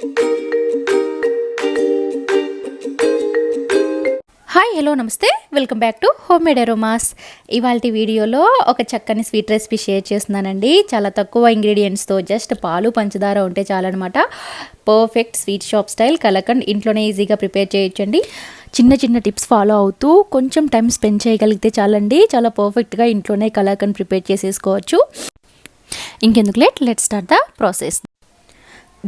Hi hello నమస్తే, welcome back to home made aromas. ఇవాల్టి వీడియోలో ఒక చక్కని స్వీట్ రెసిపీ షేర్ చేస్తున్నానండి. చాలా తక్కువ ఇంగ్రీడియంట్స్తో జస్ట్ పాలు పంచదార ఉంటే చాలన్నమాట. Perfect sweet shop style kalakand ఇంట్లోనే ఈజీగా ప్రిపేర్ చేయొచ్చండి. చిన్న చిన్న టిప్స్ ఫాలో అవుతూ కొంచెం టైం స్పెండ్ చేయగలిగితే చాలండి, చాలా పర్ఫెక్ట్గా ఇంట్లోనే కలకండ్ ప్రిపేర్ చేసేసుకోవచ్చు. ఇంకెందుకు లెట్ స్టార్ట్ ద ప్రాసెస్.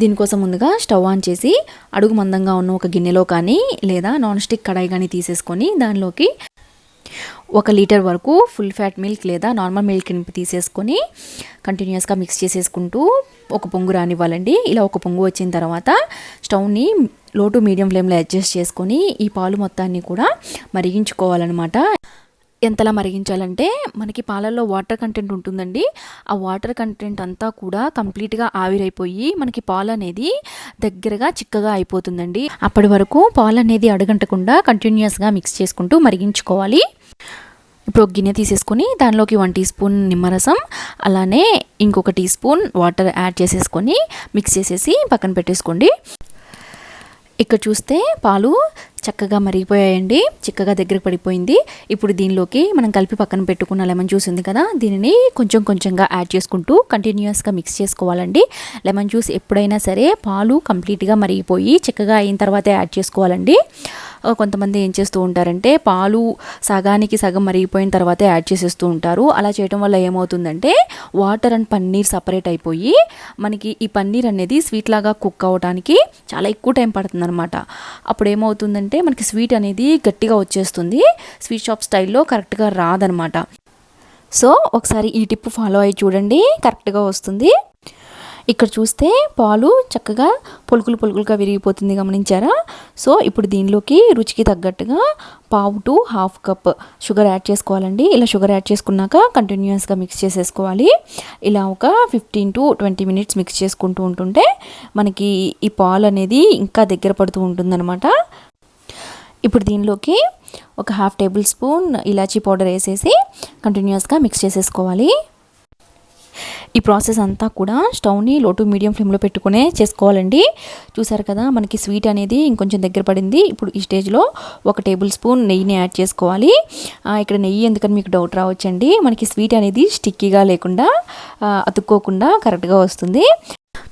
దీనికోసం ముందుగా స్టవ్ ఆన్ చేసి అడుగు మందంగా ఉన్న ఒక గిన్నెలో కానీ లేదా నాన్ స్టిక్ కడాయి కానీ తీసేసుకొని దానిలోకి 1 లీటర్ వరకు ఫుల్ ఫ్యాట్ మిల్క్ లేదా నార్మల్ మిల్క్ తీసేసుకొని కంటిన్యూస్గా మిక్స్ చేసేసుకుంటూ ఒక పొంగు రానివ్వాలండి. ఇలా ఒక పొంగు వచ్చిన తర్వాత స్టవ్ని లో టు మీడియం ఫ్లేమ్లో అడ్జస్ట్ చేసుకొని ఈ పాలు మొత్తాన్ని కూడా మరిగించుకోవాలన్నమాట. ఎంతలా మరిగించాలంటే మనకి పాలల్లో వాటర్ కంటెంట్ ఉంటుందండి. ఆ వాటర్ కంటెంట్ అంతా కూడా కంప్లీట్గా ఆవిరైపోయి మనకి పాలు అనేది దగ్గరగా చిక్కగా అయిపోతుందండి. అప్పటి వరకు పాలు అనేది అడగంటకుండా కంటిన్యూస్గా మిక్స్ చేసుకుంటూ మరిగించుకోవాలి. ఇప్పుడు ఒక గిన్నె తీసేసుకొని దానిలోకి 1 టీ స్పూన్ నిమ్మరసం, అలానే ఇంకొక టీ స్పూన్ వాటర్ యాడ్ చేసేసుకొని మిక్స్ చేసేసి పక్కన పెట్టేసుకోండి. ఇక్కడ చూస్తే పాలు చక్కగా మరిగిపోయాయండి, చిక్కగా దగ్గరకు పడిపోయింది. ఇప్పుడు దీనిలోకి మనం కలిపి పక్కన పెట్టుకున్న లెమన్ జ్యూస్ ఉంది కదా, దీనిని కొంచెం కొంచెంగా యాడ్ చేసుకుంటూ కంటిన్యూస్గా మిక్స్ చేసుకోవాలండి. లెమన్ జ్యూస్ ఎప్పుడైనా సరే పాలు కంప్లీట్గా మరిగిపోయి చిక్కగా అయిన తర్వాతే యాడ్ చేసుకోవాలండి. కొంతమంది ఏం చేస్తూ ఉంటారంటే పాలు సగానికి సగం మరిగిపోయిన తర్వాతే యాడ్ చేసేస్తూ ఉంటారు. అలా చేయడం వల్ల ఏమవుతుందంటే వాటర్ అండ్ పన్నీర్ సపరేట్ అయిపోయి మనకి ఈ పన్నీర్ అనేది స్వీట్ లాగా కుక్ అవ్వడానికి చాలా ఎక్కువ టైం పడుతుంది అనమాట. అప్పుడు ఏమవుతుందంటే మనకి స్వీట్ అనేది గట్టిగా వచ్చేస్తుంది, స్వీట్ షాప్ స్టైల్లో కరెక్ట్గా రాదనమాట. సో ఒకసారి ఈ టిప్ ఫాలో అయ్యి చూడండి, కరెక్ట్గా వస్తుంది. ఇక్కడ చూస్తే పాలు చక్కగా పొలుకులుగా విరిగిపోతుంది, గమనించారా? సో ఇప్పుడు దీనిలోకి రుచికి తగ్గట్టుగా 1/2 to 1/2 కప్ షుగర్ యాడ్ చేసుకోవాలండి. ఇలా షుగర్ యాడ్ చేసుకున్నాక కంటిన్యూస్గా మిక్స్ చేసేసుకోవాలి. ఇలా ఒక 15 to 20 మినిట్స్ మిక్స్ చేసుకుంటూ ఉంటుంటే మనకి ఈ పాలు అనేది ఇంకా దగ్గర పడుతూ ఉంటుందన్నమాట. ఇప్పుడు దీనిలోకి ఒక 1/2 టేబుల్ స్పూన్ ఇలాచీ పౌడర్ వేసేసి కంటిన్యూస్గా మిక్స్ చేసేసుకోవాలి. ఈ ప్రాసెస్ అంతా కూడా స్టవ్ని లో టు మీడియం ఫ్లేమ్లో పెట్టుకునే చేసుకోవాలండి. చూసారు కదా మనకి స్వీట్ అనేది ఇంకొంచెం దగ్గర పడింది. ఇప్పుడు ఈ స్టేజ్లో 1 టేబుల్ స్పూన్ నెయ్యిని యాడ్ చేసుకోవాలి. ఇక్కడ నెయ్యి ఎందుకని మీకు డౌట్ రావచ్చండి, మనకి స్వీట్ అనేది స్టిక్కీగా లేకుండా అతుక్కోకుండా కరెక్ట్గా వస్తుంది.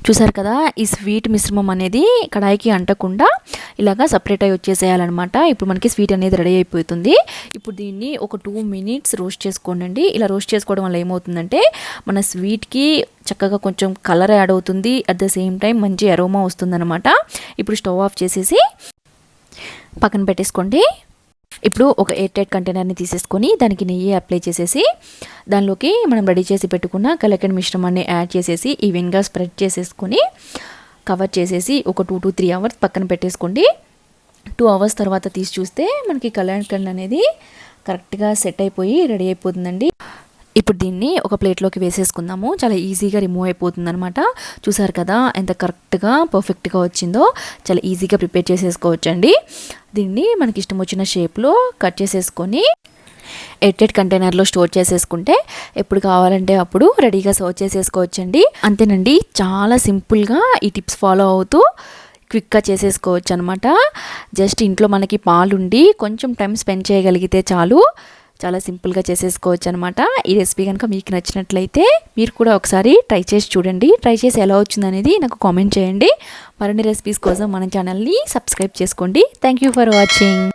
చూసారు కదా ఈ స్వీట్ మిశ్రమం అనేది కడాయికి అంటకుండా ఇలాగా సపరేట్ అయ్యి వచ్చేసేయాలన్నమాట. ఇప్పుడు మనకి స్వీట్ అనేది రెడీ అయిపోతుంది. ఇప్పుడు దీన్ని ఒక 2 మినిట్స్ రోస్ట్ చేసుకోండి. ఇలా రోస్ట్ చేసుకోవడం వల్ల ఏమవుతుందంటే మన స్వీట్కి చక్కగా కొంచెం కలర్ యాడ్ అవుతుంది, అట్ ద సేమ్ టైం మంచి అరోమా వస్తుందన్నమాట. ఇప్పుడు స్టవ్ ఆఫ్ చేసేసి పక్కన పెట్టేసుకోండి. ఇప్పుడు ఒక ఎయిర్ టైట్ కంటైనర్ని తీసేసుకొని దానికి నెయ్యి అప్లై చేసేసి దానిలోకి మనం రెడీ చేసి పెట్టుకున్న కలకండ్ మిశ్రమాన్ని యాడ్ చేసేసి ఈవెన్గా స్ప్రెడ్ చేసేసుకొని కవర్ చేసేసి ఒక 2 to 3 అవర్స్ పక్కన పెట్టేసుకోండి. 2 అవర్స్ తర్వాత తీసి చూస్తే మనకి కలకండ్ అనేది కరెక్ట్గా సెట్ అయిపోయి రెడీ అయిపోతుందండి. ఇప్పుడు దీన్ని ఒక ప్లేట్లోకి వేసేసుకుందాము, చాలా ఈజీగా రిమూవ్ అయిపోతుంది అనమాట. చూసారు కదా ఎంత కరెక్ట్గా పర్ఫెక్ట్గా వచ్చిందో, చాలా ఈజీగా ప్రిపేర్ చేసేసుకోవచ్చండి. దీన్ని మనకి ఇష్టం వచ్చిన షేప్లో కట్ చేసేసుకొని ఎయిర్ కంటైనర్లో స్టోర్ చేసేసుకుంటే ఎప్పుడు కావాలంటే అప్పుడు రెడీగా సర్వ్ చేసేసుకోవచ్చండి. అంతేనండి, చాలా సింపుల్గా ఈ టిప్స్ ఫాలో అవుతూ క్విక్గా చేసేసుకోవచ్చు అనమాట. జస్ట్ ఇంట్లో మనకి పాలుండి కొంచెం టైం స్పెండ్ చేయగలిగితే చాలు, చాలా సింపుల్గా చేసేసుకోవచ్చు అనమాట. ఈ రెసిపీ కనుక మీకు నచ్చినట్లయితే మీరు కూడా ఒకసారి ట్రై చేసి చూడండి. ట్రై చేసి ఎలా వచ్చిందనేది నాకు కామెంట్ చేయండి. మరిన్ని రెసిపీస్ కోసం మన ఛానల్ని సబ్స్క్రైబ్ చేసుకోండి. Thank you for watching.